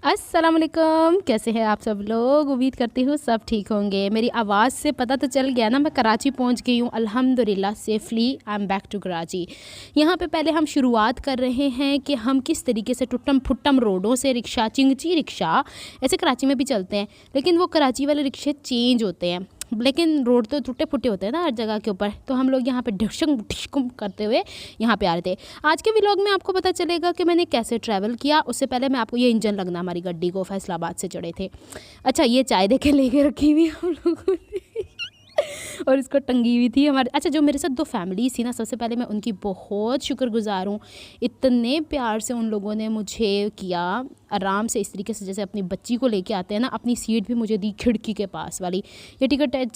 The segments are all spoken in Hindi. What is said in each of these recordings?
अस्सलाम वालेकुम, कैसे हैं आप सब लोग। उम्मीद करती हूँ सब ठीक होंगे। मेरी आवाज़ से पता तो चल गया ना, मैं कराची पहुँच गई हूँ अल्हम्दुलिल्लाह safely. I am back to Karachi. यहाँ पे पहले हम शुरुआत कर रहे हैं कि हम किस तरीके से टुट्टम फुट्टम रोडों से रिक्शा, चिंगची रिक्शा, ऐसे कराची में भी चलते हैं लेकिन वो कराची वाले रिक्शे चेंज होते हैं, लेकिन रोड तो टूटे फूटे होते हैं ना हर जगह के ऊपर। तो हम लोग यहाँ पे ढिशंग ढिशकुम करते हुए यहाँ पे आ रहे थे। आज के व्लॉग में आपको पता चलेगा कि मैंने कैसे ट्रैवल किया। उससे पहले मैं आपको ये इंजन लगना हमारी गड्डी को, फैसलाबाद से चढ़े थे। अच्छा, ये चाय देखे लेके रखी हुई हम लोगों ने और इसको टंगी हुई थी हमारे। अच्छा, जो मेरे साथ दो फैमिली थी ना, सबसे पहले मैं उनकी बहुत शुक्रगुजार हूँ। इतने प्यार से उन लोगों ने मुझे किया, आराम से इस तरीके से जैसे अपनी बच्ची को लेके आते हैं ना। अपनी सीट भी मुझे दी खिड़की के पास वाली। ये टिकट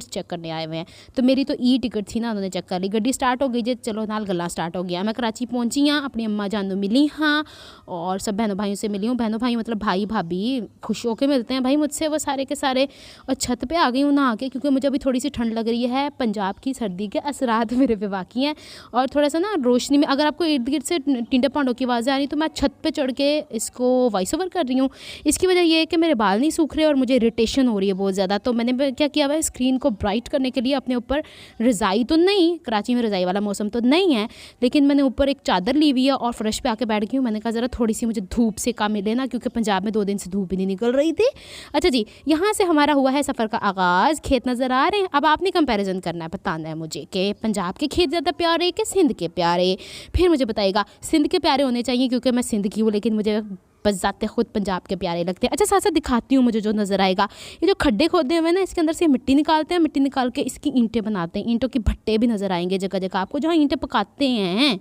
चेक करने आए हुए हैं, तो मेरी तो ई टिकट थी ना, उन्होंने चेक कर ली। गड्डी स्टार्ट हो गई जी, चलो नाल गल्ला स्टार्ट हो गया। मैं कराची पहुँची हाँ, अपनी अम्मा जान मिली हाँ, और सब बहनों भाइयों से मिली हूँ। बहनों भाई मतलब भाई भाभी खुश होकर मिलते हैं भाई मुझसे वो सारे के सारे। और छत पर आ गई हूँ नहा के, क्योंकि मुझे अभी थोड़ी सी ठंड लग रही है। पंजाब की सर्दी के असरात मेरे पे बाकी हैं, और थोड़ा सा ना रोशनी में अगर आपको इर्द गिर्द से टिंडे पांडों की आवाज़ें आ रही, तो मैं छत पे चढ़ के इसको वॉइस ओवर कर रही हूँ। इसकी वजह ये है कि मेरे बाल नहीं सूख रहे और मुझे इरिटेशन हो रही है बहुत ज़्यादा। तो मैंने क्या किया हुआ है, स्क्रीन को ब्राइट करने के लिए अपने ऊपर रज़ाई तो नहीं, कराची में रज़ाई वाला मौसम तो नहीं है, लेकिन मैंने ऊपर एक चादर ली हुई है और फ्रेश पे आके बैठ गई हूँ। मैंने कहा ज़रा थोड़ी सी मुझे धूप से का मिले ना, क्योंकि पंजाब में 2 दिन से धूप ही नहीं निकल रही थी। अच्छा जी, यहाँ से हमारा हुआ है सफ़र का आगाज़। खेत नज़र आ रहे हैं। अब आपने कंपैरिजन करना है, बताना है मुझे कि पंजाब के खेत ज़्यादा प्यारे कि सिंध के प्यारे। फिर मुझे बताइएगा, सिंध के प्यारे होने चाहिए क्योंकि मैं सिंध की हूँ, लेकिन मुझे बस जाते खुद पंजाब के प्यारे लगते हैं। अच्छा, साथ साथ दिखाती हूँ मुझे जो नज़र आएगा। ये जो खड्डे खोदे हुए ना, इसके अंदर से मिट्टी निकालते हैं, मिट्टी निकाल के इसकी ईंटें बनाते हैं। ईंटों के भट्टे भी नज़र आएंगे जगह जगह आपको, जहाँ ईंटें पकाते हैं,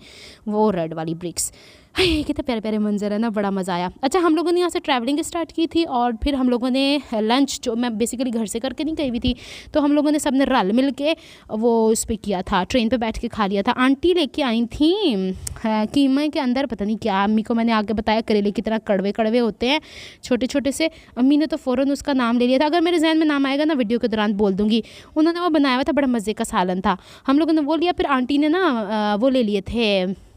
वो रेड वाली ब्रिक्स। कितने प्यारे प्यारे मंजर है ना, बड़ा मज़ा आया। अच्छा, हम लोगों ने यहाँ से ट्रैवलिंग स्टार्ट की थी और फिर हम लोगों ने लंच, जो मैं बेसिकली घर से करके नहीं गई हुई थी, तो हम लोगों ने सब ने रल मिल के वो उस पर किया था, ट्रेन पे बैठ के खा लिया था। आंटी लेके आई थी कीमा के अंदर पता नहीं क्या, अम्मी को मैंने आगे बताया करेले की तरह कड़वे कड़वे होते हैं छोटे छोटे से। अम्मी ने तो फ़ौरन उसका नाम ले लिया था। अगर मेरे जहन में नाम आएगा ना वीडियो के दौरान बोल दूँगी। उन्होंने वो बनाया हुआ था, बड़ा मज़े का सालन था। हम लोगों ने वो लिया, फिर आंटी ने ना वो ले लिए थे,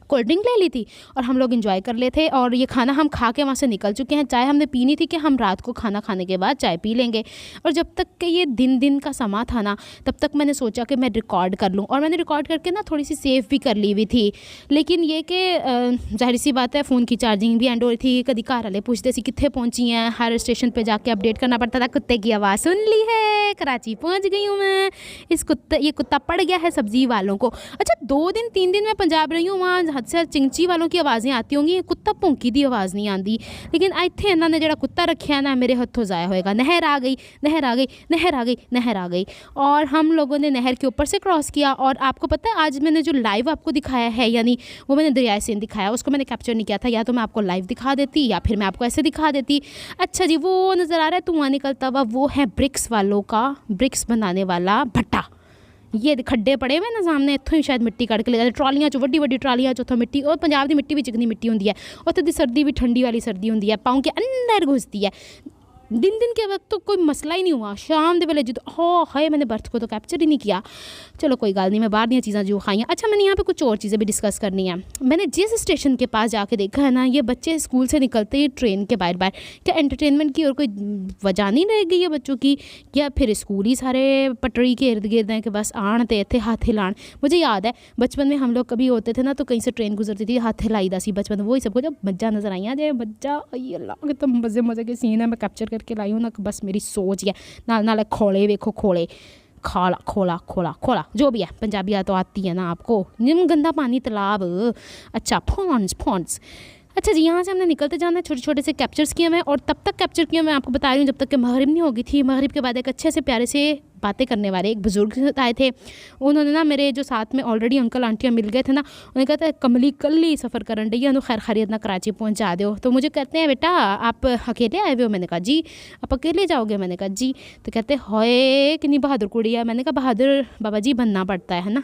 कोल्ड ड्रिंक ले ली थी और हम लोग एंजॉय कर लेते। और ये खाना हम खा के वहाँ से निकल चुके हैं। चाय हमने पीनी थी कि हम रात को खाना खाने के बाद चाय पी लेंगे। और जब तक कि ये दिन का समा था ना, तब तक मैंने सोचा कि मैं रिकॉर्ड कर लूँ, और मैंने रिकॉर्ड करके ना थोड़ी सी सेव भी कर ली हुई थी। लेकिन ये कि जाहिर सी बात है, फ़ोन की चार्जिंग भी एंड हो रही थी। कभी घर वाले पूछते सी कित्थे पहुँची हैं, हर स्टेशन पर जाके अपडेट करना पड़ता था। कुत्ते की आवाज़ सुन ली है, कराची पहुँच गई हूँ मैं। ये कुत्ता पड़ गया है सब्ज़ी वालों को। अच्छा, 2 दिन 3 दिन मैं पंजाब रही हूँ, वहाँ से चिंची वालों की आवाज़ें आती होंगी, कुत्ता भौंकी दी आवाज़ नहीं आती। लेकिन इत्थे इन्होंने जो कुत्ता रखा ना, मेरे हथों ज़ाया होएगा। नहर आ गई, नहर आ गई, नहर आ गई, नहर आ गई। और हम लोगों ने नहर के ऊपर से क्रॉस किया। और आपको पता है, आज मैंने जो लाइव आपको दिखाया है, यानी वो मैंने दरिया सीन दिखाया, उसको मैंने कैप्चर नहीं किया था। या तो मैं आपको लाइव दिखा देती या फिर मैं आपको ऐसे दिखा देती। अच्छा जी, वो नज़र आ रहा है धुआं निकलता हुआ, वो है ब्रिक्स वालों का, ब्रिक्स बनाने वाला भट्टा। ये खड्डे पड़े हुए ना सामने, इत्थों ही शायद मिट्टी कढ़ के ले जाते। ट्रालियां चो वड्डी वड्डी ट्रालियां चो मिट्टी, और पंजाब की मिट्टी भी चिकनी मिट्टी होंगी है। उत्थे दी सर्दी भी ठंडी वाली सर्दी होंगी है, पाँव के अंदर घुसती है। दिन के वक्त तो कोई मसला ही नहीं हुआ। शाम के वेले जो हाय, मैंने बर्थ को तो कैप्चर ही नहीं किया। चलो कोई गल नहीं, मैं बाहर दी चीज़ें जो खाई। अच्छा, मैंने यहाँ पे कुछ और चीज़ें भी डिस्कस करनी है। मैंने जिस स्टेशन के पास जाके देखा है ना, ये बच्चे स्कूल से निकलते ही ट्रेन के बाहर क्या एंटरटेनमेंट की और कोई वजह नहीं रह गई है बच्चों की, या फिर स्कूल ही सारे पटरी के इर्द गिर्द हैं कि बस आन तो इतने हाथ हिलान। मुझे याद है बचपन में हम लोग कभी होते थे ना, तो कहीं से ट्रेन गुजरती थी, हाथ हिलाई दा सी बचपन में। वही सब कुछ जब मज्जा नज़र आई जाए, मज्जा अल्लाह के, तो मज़े मज़े के सीन है। मैं कैप्चर करके लाई हूँ ना, बस मेरी सोच है। नाल खोले वेखो, खोले खाला खोला खोला खोला, जो भी है पंजाबी तो आती है ना आपको। गंदा पानी तालाब। अच्छा, फॉन्स। अच्छा जी, यहाँ से हमने निकलते जाना है। छोटे छोटे से कैप्चर्स किए हुए हैं, और तब तक कैप्चर किए मैं आपको बता रही हूँ जब तक कि मगरिब नहीं होगी थी। मगरिब के बाद एक अच्छे से प्यारे से बातें करने वाले एक बुज़ुर्ग आए थे। उन्होंने ना मेरे जो साथ में ऑलरेडी अंकल आंटियाँ मिल गए थे ना, उन्हें कहता है कमली कल ही सफ़र करन डई है, खैर खैरियत ना कराची पहुँचा दो। तो मुझे कहते हैं, बेटा आप अकेले आए हुए हो? मैंने कहा जी। आप अकेले जाओगे? मैंने कहा जी। तो कहते हाय कितनी बहादुर कुड़ी है। मैंने कहा बहादुर बाबा जी बनना पड़ता है ना,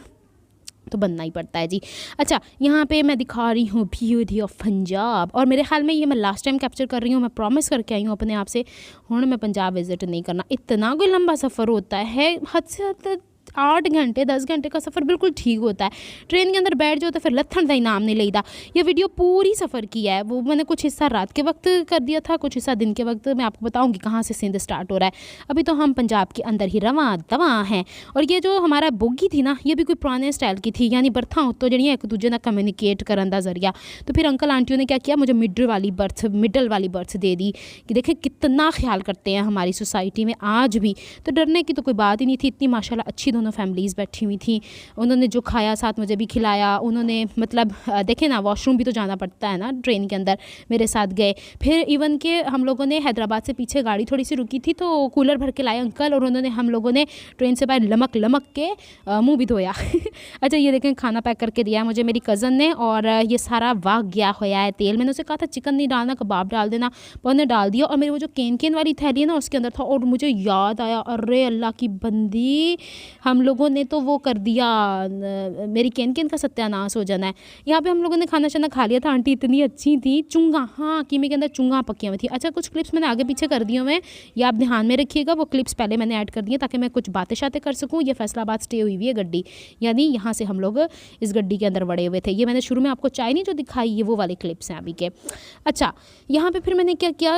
तो बनना ही पड़ता है जी। अच्छा, यहाँ पे मैं दिखा रही हूँ ब्यूटी ऑफ पंजाब, और मेरे ख्याल में ये मैं लास्ट टाइम कैप्चर कर रही हूँ। मैं प्रॉमिस करके आई हूँ अपने आप से, हूँ मैं पंजाब विजिट नहीं करना। इतना कोई लंबा सफ़र होता है, हद से हद 8 घंटे 10 घंटे का सफ़र बिल्कुल ठीक होता है। ट्रेन के अंदर बैठ जाओ तो फिर लत्थन का इनाम नहीं लेता। ये वीडियो पूरी सफ़र की है, वो मैंने कुछ हिस्सा रात के वक्त कर दिया था, कुछ हिस्सा दिन के वक्त। मैं आपको बताऊँगी कहाँ से सिंध स्टार्ट हो रहा है। अभी तो हम पंजाब के अंदर ही रवां दवां हैं। और ये जो हमारा बोगी थी ना, ये भी कोई पुराने स्टाइल की थी, यानी बर्थां उत्तों जड़ियाँ एक दूजे नाल कम्यूनिकेट करन दा जरिया। तो फिर अंकल आंटियों ने क्या किया, मुझे मिडल वाली बर्थ दे दी कि देखें कितना ख्याल करते हैं हमारी सोसाइटी में आज भी। तो डरने की तो कोई बात ही नहीं थी, इतनी माशाल्लाह अच्छी दोनों फैमिलीज़ बैठी हुई थी। उन्होंने जो खाया साथ मुझे भी खिलाया। उन्होंने मतलब देखें ना, वॉशरूम भी तो जाना पड़ता है ना ट्रेन के अंदर, मेरे साथ गए। फिर इवन के हम लोगों ने हैदराबाद से पीछे गाड़ी थोड़ी सी रुकी थी तो कूलर भर के लाए अंकल, और उन्होंने हम लोगों ने ट्रेन से बाहर लमक के मुँह भी धोया। अच्छा ये देखें खाना पैक करके दिया मुझे मेरी कज़न ने, और ये सारा वाग गया होया है तेल। मैंने उसे कहा था चिकन नहीं डालना, कबाब डाल देना, पर उन्होंने डाल दिया। और मेरी वो जो केन वाली थैली है ना, उसके अंदर था। और मुझे याद आया, अरे अल्लाह की बंदी, हम लोगों ने तो वो कर दिया, मेरी केन का सत्यानाश हो जाना है। यहाँ पे हम लोगों ने खाना शाना खा लिया था। आंटी इतनी अच्छी थी, चुंगा, हाँ कीमे के अंदर चुंगा पकियाँ हुई थी। अच्छा कुछ क्लिप्स मैंने आगे पीछे कर दी हुए, ये आप ध्यान में रखिएगा। वो क्लिप्स पहले मैंने ऐड कर दिए ताकि मैं कुछ बातें शातें कर सकूँ। ये फैसलाबाद स्टे हुई है गड्डी, यानी यहाँ से हम लोग इस गड्डी के अंदर बड़े हुए थे। ये मैंने शुरू में आपको चाय नहीं जो दिखाई, ये वो वाले क्लिप्स हैं अभी के। अच्छा यहाँ पे फिर मैंने क्या किया,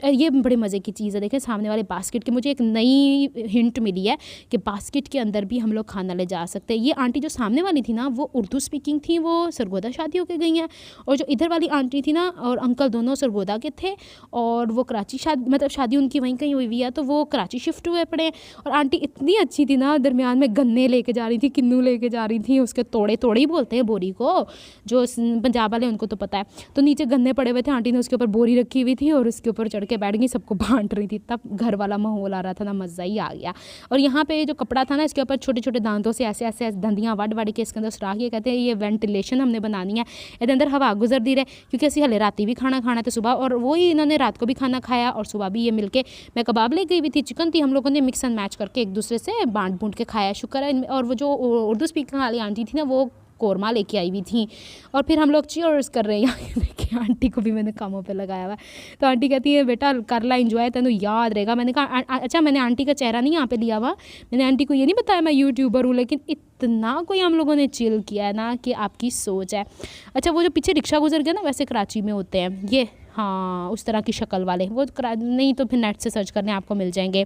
ये बड़े मज़े की चीज़ है। देखें सामने वाले बास्केट की मुझे एक नई हिंट मिली है कि बास्केट के अंदर भी हम लोग खाना ले जा सकते हैं। ये आंटी जो सामने वाली थी ना, वो उर्दू स्पीकिंग थी, वो सरगोदा शादी होकर गई हैं। और जो इधर वाली आंटी थी ना और अंकल, दोनों सरगोदा के थे, और वो कराची शादी उनकी वहीं कहीं हुई है, तो वो कराची शिफ्ट हुए पड़े। और आंटी इतनी अच्छी थी ना, दरमियान में गन्ने लेके जा रही थी, किन्नू लेके जा रही थी, उसके तोड़े ही बोलते हैं बोरी को, जो पंजाब वाले उनको तो पता है। तो नीचे गन्ने पड़े हुए थे, आंटी ने उसके ऊपर बोरी रखी हुई थी और उसके ऊपर चढ़ के बैठ गई, सबको बांट रही थी। तब घर वाला माहौल आ रहा था ना, मज़ा ही आ गया। और यहाँ पे जो कपड़ा था ना, इसके ऊपर छोटे छोटे दांतों से ऐसे दंदियाँ वड़ के इसके अंदर सुराख, ये कहते हैं ये वेंटिलेशन हमने बनानी है, इसके अंदर हवा गुजर दी रहे, क्योंकि असं हले राती भी खाना खाना था सुबह, और वही इन्होंने रात को भी खाना खाया और सुबह भी ये मिलके, मैं कबाब ले गई हुई थी, चिकन थी, हम लोगों ने मिक्स एंड मैच करके एक दूसरे से बांट के खाया, शुक्र है। और वो जो उर्दू स्पीकिंग वाली आंटी थी ना, वो कोरमा लेके आई हुई थी, और फिर हम लोग चीयर्स कर रहे हैं। देखिए आंटी को भी मैंने कामों पे लगाया हुआ है। तो आंटी कहती है बेटा कर ला एंजॉय, तेनों याद रहेगा। मैंने कहा अच्छा, मैंने आंटी का चेहरा नहीं यहाँ पे लिया हुआ, मैंने आंटी को ये नहीं बताया मैं यूट्यूबर हूँ, लेकिन इतना कोई हम लोगों ने चिल किया है ना कि आपकी सोच है। अच्छा वो जो पीछे रिक्शा गुजर गया ना, वैसे कराची में होते हैं ये, हाँ उस तरह की शक्ल वाले, वो नहीं तो फिर नेट से सर्च करने आपको मिल जाएंगे।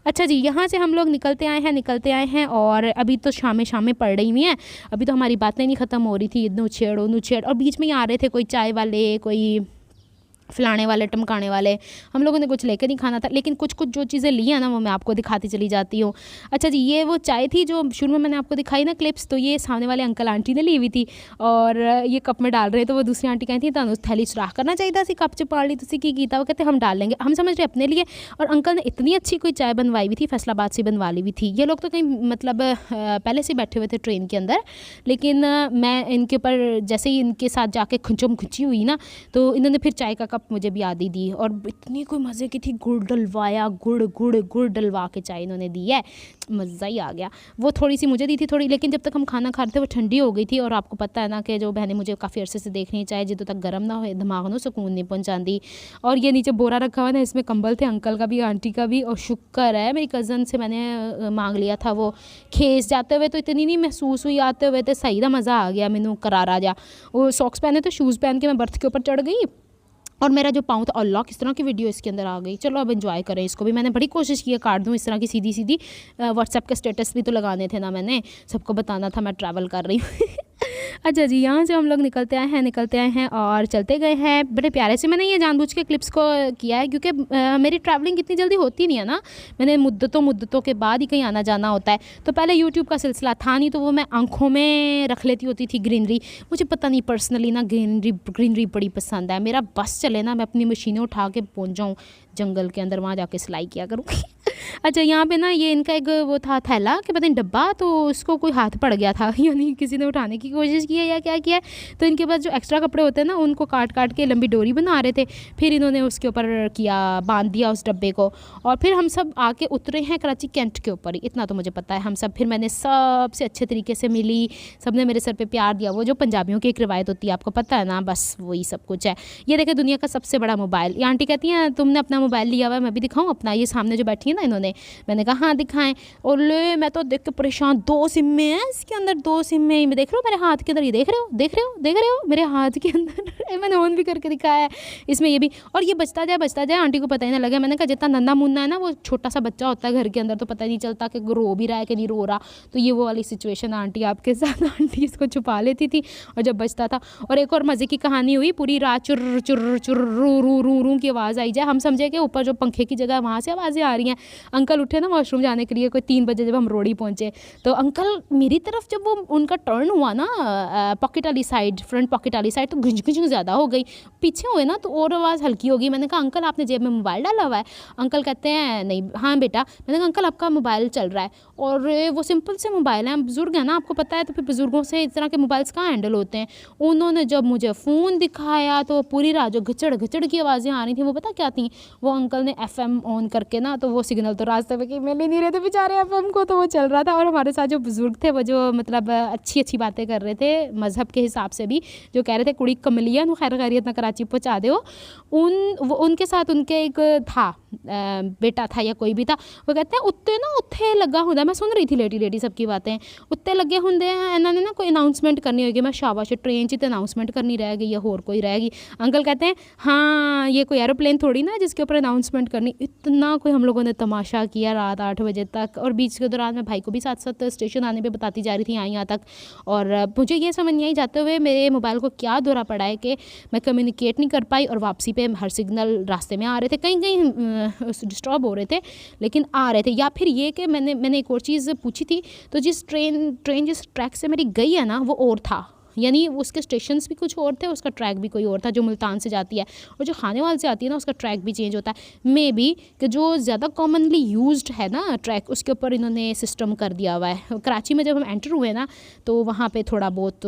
अच्छा जी, यहाँ से हम लोग निकलते आए हैं और अभी तो शामें पड़ रही हुई हैं। अभी तो हमारी बातें नहीं ख़त्म हो रही थी, नुछेड़ और बीच में ही आ रहे थे कोई चाय वाले, कोई फलाने वाले, टमकाने वाले। हम लोगों ने कुछ लेकर नहीं खाना था, लेकिन कुछ जो चीज़ें ली हैं ना, वो मैं आपको दिखाती चली जाती हूँ। अच्छा जी, ये वो चाय थी जो शुरू में मैंने आपको दिखाई ना क्लिप्स, तो ये सामने वाले अंकल आंटी ने ली हुई थी, और ये कप में डाल रहे, तो वो दूसरी आंटी कहती थी तुहानू थैली सुराख करना चाहिए सी, कप च पा ली तुसी की कीता। वो कहते हम डाल लेंगे, हम समझ रहे अपने लिए। और अंकल ने इतनी अच्छी कोई चाय बनवाई हुई थी, फैसलाबाद से बनवा ली हुई थी। ये लोग तो कहीं मतलब पहले से बैठे हुए थे ट्रेन के अंदर, लेकिन मैं इनके ऊपर जैसे ही इनके साथ जाके खिंची हुई ना, तो इन्होंने फिर चाय का कप मुझे भी आदि दी, और इतनी कोई मज़े की थी, गुड़ डलवाया, गुड़ डलवा के चाय इन्होंने दी है, मज़ा ही आ गया। वो थोड़ी सी मुझे दी थी थोड़ी, लेकिन जब तक हम खाना खा रहे थे वो ठंडी हो गई थी। और आपको पता है ना कि जो बहनें मुझे काफ़ी अरसे से देख रही चाहे जितों तक गर्म ना हो, दिमाग में सुकून नहीं पहुँचाती। और ये नीचे बोरा रखा हुआ ना, इसमें कंबल थे, अंकल का भी आंटी का भी, और शुक्र है मेरी कज़न से मैंने मांग लिया था। वो खेस जाते हुए तो इतनी नहीं महसूस हुई, आते हुए तो सही था, मज़ा आ गया मैनू करारा जा। वो सॉक्स पहने तो शूज़ पहन के मैं बर्थ के ऊपर चढ़ गई, और मेरा जो पाँव था, अल्लाह किस तरह की वीडियो इसके अंदर आ गई। चलो अब एंजॉय करें इसको भी। मैंने बड़ी कोशिश की है काट दूँ इस तरह की सीधी व्हाट्सएप के स्टेटस भी तो लगाने थे ना, मैंने सबको बताना था मैं ट्रैवल कर रही हूँ। अच्छा जी, यहाँ से हम लोग निकलते आए हैं और चलते गए हैं बड़े प्यारे से। मैंने ये जानबूझ के क्लिप्स को किया है क्योंकि मेरी ट्रैवलिंग इतनी जल्दी होती नहीं है ना, मैंने मुद्दतों के बाद ही कहीं आना जाना होता है। तो पहले यूट्यूब का सिलसिला था नहीं, तो वो मैं आंखों में रख लेती होती थी ग्रीनरी। मुझे पता नहीं पर्सनली ना ग्रीनरी बड़ी पसंद है। मेरा बस चले ना, मैं अपनी मशीनें उठा के पहुँच जाऊँ जंगल के अंदर, वहाँ जाके सिलाई किया करूँगी। अच्छा यहाँ पे ना ये इनका एक वो था थैला कि पता नहीं डब्बा, तो उसको कोई हाथ पड़ गया था, यानी किसी ने उठाने की कोशिश की है या क्या किया है। तो इनके पास जो एक्स्ट्रा कपड़े होते हैं ना, उनको काट के लंबी डोरी बना रहे थे, फिर इन्होंने उसके ऊपर बांध दिया उस डब्बे को। और फिर हम सब आके उतरे हैं कराची कैंट के ऊपर ही, इतना तो मुझे पता है। हम सब फिर मैंने सबसे अच्छे तरीके से मिली, सब ने मेरे सर पर प्यार दिया। वो जो पंजाबियों की एक रिवायत होती है, आपको पता है ना, बस वही सब कुछ है। ये देखें दुनिया का सबसे बड़ा मोबाइल। ये आंटी कहती हैं तुमने अपना मोबाइल लिया हुआ है, मैं भी दिखाऊँ अपना। ये सामने जो बैठी है ना, इन्होंने? मैंने कहा हाँ दिखाएं। और ले मैं तो देख के परेशान, 2 सिम में है इसके अंदर, 2 सिम में। मैं देख रहे हो मेरे हाथ के अंदर, ये देख रहे हो, देख रहे हो, देख रहे हो मेरे हाथ के अंदर मैंने ऑन भी करके दिखाया है इसमें ये भी। और ये बचता जाए आंटी को पता ही ना लगे। मैंने कहा जितना नन्ना मुन्ना है ना, वो छोटा सा बच्चा होता है घर के अंदर, तो पता नहीं चलता कि रो भी रहा है कि नहीं रो रहा। तो ये वो वाली सिचुएशन आंटी आपके साथ। आंटी इसको छुपा लेती थी और जब बचता था। और एक और मज़े की कहानी हुई, पूरी रात चुर चुर चुर रू रू रू रू की आवाज़ आई जाए, हम समझे कि ऊपर जो पंखे की जगह है वहाँ से आवाज़ें आ रही हैं। अंकल उठे ना वॉशरूम जाने के लिए, कोई 3 बजे जब हम रोड़ी पहुँचे, तो अंकल मेरी तरफ जब वो उनका टर्न हुआ ना पॉकेट वाली साइड, फ्रंट पॉकेट वाली साइड, तो घुंझ ज़्यादा हो गई। पीछे हुए ना तो और आवाज़ हल्की होगी। मैंने कहा अंकल आपने जेब में मोबाइल डाला हुआ है? अंकल कहते हैं नहीं। हाँ बेटा। मैंने कहा अंकल आपका मोबाइल चल रहा है, और वो सिंपल से मोबाइल है, बुजुर्ग है ना आपको पता है, तो फिर बुजुर्गों से इस तरह के मोबाइल्स कहाँ हैंडल होते हैं। उन्होंने जब मुझे फ़ोन दिखाया तो पूरी रात जो घचड़ घचड़ की आवाज़ें आ रही थी, वो पता क्या थी, वो अंकल ने FM ऑन करके ना, तो वो सिग्नल तो रास्ते में कि मिल ही नहीं रहे थे बेचारे FM को, तो वो चल रहा था। और हमारे साथ जो बुजुर्ग थे वो जो मतलब अच्छी बातें कर रहे थे मज़हब के हिसाब से भी, जो कह रहे थे कुड़ी कमलिया नु खैर खैरियत ना कराची पहुँचा दो, उनके साथ उनके एक था बेटा था या कोई भी था, वो कहते हैं उत्ते ना उत्थे लगा होंदा। मैं सुन रही थी लेटी सबकी बातें, उत्ते लगे होंदे हैं इन्होंने ना कोई अनाउंसमेंट करनी होगी। मैं शाबाश ट्रेन च अनाउंसमेंट करनी रह गई या होर कोई रहेगी। अंकल कहते हैं हाँ ये कोई एरोप्लेन थोड़ी ना जिसके ऊपर अनाउंसमेंट करनी। इतना कोई हम लोगों ने तमाशा किया रात 8 बजे तक। और बीच के दौरान मैं भाई को भी साथ साथ स्टेशन आने पर बताती जा रही थी यहाँ तक। और मुझे ये समझ नहीं आई जाते हुए मेरे मोबाइल को क्या दौरा पड़ा है कि मैं कम्युनिकेट नहीं कर पाई, और वापसी पे हर सिग्नल रास्ते में आ रहे थे, कहीं डिस्टर्ब हो रहे थे लेकिन आ रहे थे। या फिर ये कि मैंने एक और चीज़ पूछी थी, तो जिस ट्रेन जिस ट्रैक से मेरी गई है ना वो और था, यानी उसके स्टेशंस भी कुछ और थे, उसका ट्रैक भी कोई और था, जो मुल्तान से जाती है। और जो खानेवाल से आती है ना उसका ट्रैक भी चेंज होता है। मे बी कि जो ज़्यादा कॉमनली यूज्ड है ना ट्रैक, उसके ऊपर इन्होंने सिस्टम कर दिया हुआ है। कराची में जब हम एंटर हुए ना तो वहाँ पे थोड़ा बहुत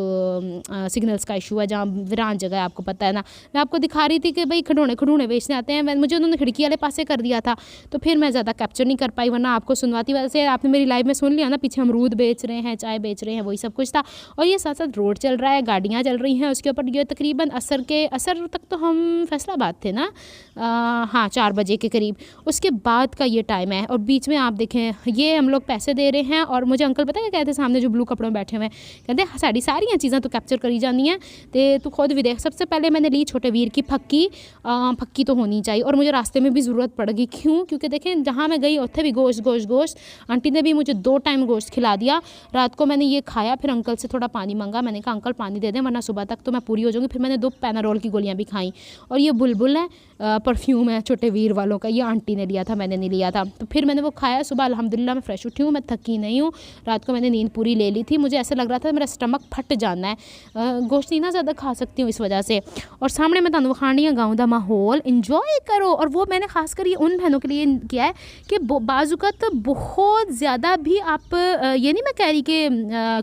सिग्नल्स का इशू है, जहाँ वीरान जगह है आपको पता है ना। मैं आपको दिखा रही थी कि भाई खिलौने बेचने आते हैं, मुझे उन्होंने खिड़की वाले पासे कर दिया था, तो फिर मैं ज़्यादा कैप्चर नहीं कर पाई, वरना आपको सुनवाती। वैसे आपने मेरी लाइव में सुन लिया ना, पीछे अमरूद बेच रहे हैं, चाय बेच रहे हैं, वही सब कुछ था। और ये साथ साथ रोड चल रहा है, गाड़ियाँ चल रही हैं उसके ऊपर। ये तकरीबन असर तक तो हम फैसलाबाद थे ना, हाँ 4 बजे के करीब, उसके बाद का ये टाइम है। और बीच में आप देखें ये हम लोग पैसे दे रहे हैं, और मुझे अंकल पता है क्या कहते, सामने जो ब्लू कपड़ों में बैठे हुए हैं, कहते सारी चीज़ें तो कैप्चर करी जानी है, तो तू खुद भी देख। सबसे पहले मैंने ली छोटे वीर की फक्की तो होनी चाहिए, और मुझे रास्ते में भी ज़रूरत पड़ गई। क्यों? क्योंकि देखें जहाँ मैं गई उत्थे भी गोश्त। आंटी ने भी मुझे 2 टाइम गोश्त खिला दिया। रात को मैंने ये खाया, फिर अंकल से थोड़ा पानी मांगा, मैंने कहा अंकल पानी दे दें वरना सुबह तक तो मैं पूरी हो जाऊँगी। फिर मैंने 2 पैनारोल की गोलियाँ भी खाई। और ये बुलबुल है, परफ्यूम है छोटे वीर वालों का, ये आंटी ने लिया था, मैंने नहीं लिया था। तो फिर मैंने वो खाया। सुबह अल्हम्दुलिल्लाह मैं फ्रेश उठी हूँ, मैं थकी नहीं हूँ। रात को मैंने नींद पूरी ले ली थी। मुझे ऐसा लग रहा था मेरा स्टमक फट जाना है, गोश्त नहीं ना ज़्यादा खा सकती हूँ इस वजह से। और सामने मैं तुहानू विखानी है गाँव का माहौल, इंजॉय करो। और वो मैंने खासकर ये उन बहनों के लिए किया है कि बाज़ुकात बहुत ज़्यादा भी आप ये नहीं मैं कह रही कि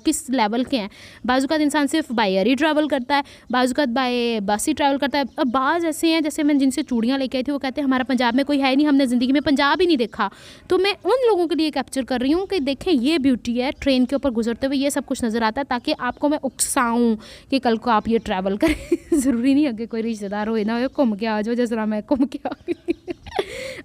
किस लेवल के हैं। बाज़ुकात इंसान सिर्फ बाय एयर ही ट्रैवल करता है, बाज़ुकात बाय बस ही ट्रैवल करता है। अब बाज़ ऐसे हैं, जैसे मैं जिनसे चूड़ियाँ लेके आई थी, वो कहते हैं हमारा पंजाब में कोई है नहीं, हमने ज़िंदगी में पंजाब ही नहीं देखा। तो मैं उन लोगों के लिए कैप्चर कर रही हूँ कि देखें ये ब्यूटी है, ट्रेन के ऊपर गुजरते हुए ये सब कुछ नज़र आता है, ताकि आपको मैं उकसाऊँ कि कल को आप ये ट्रैवल करें। ज़रूरी नहीं है कि कोई रिश्तेदार हो ना, घूम के आ जाओ, जैसा मैं घूम के आ गई।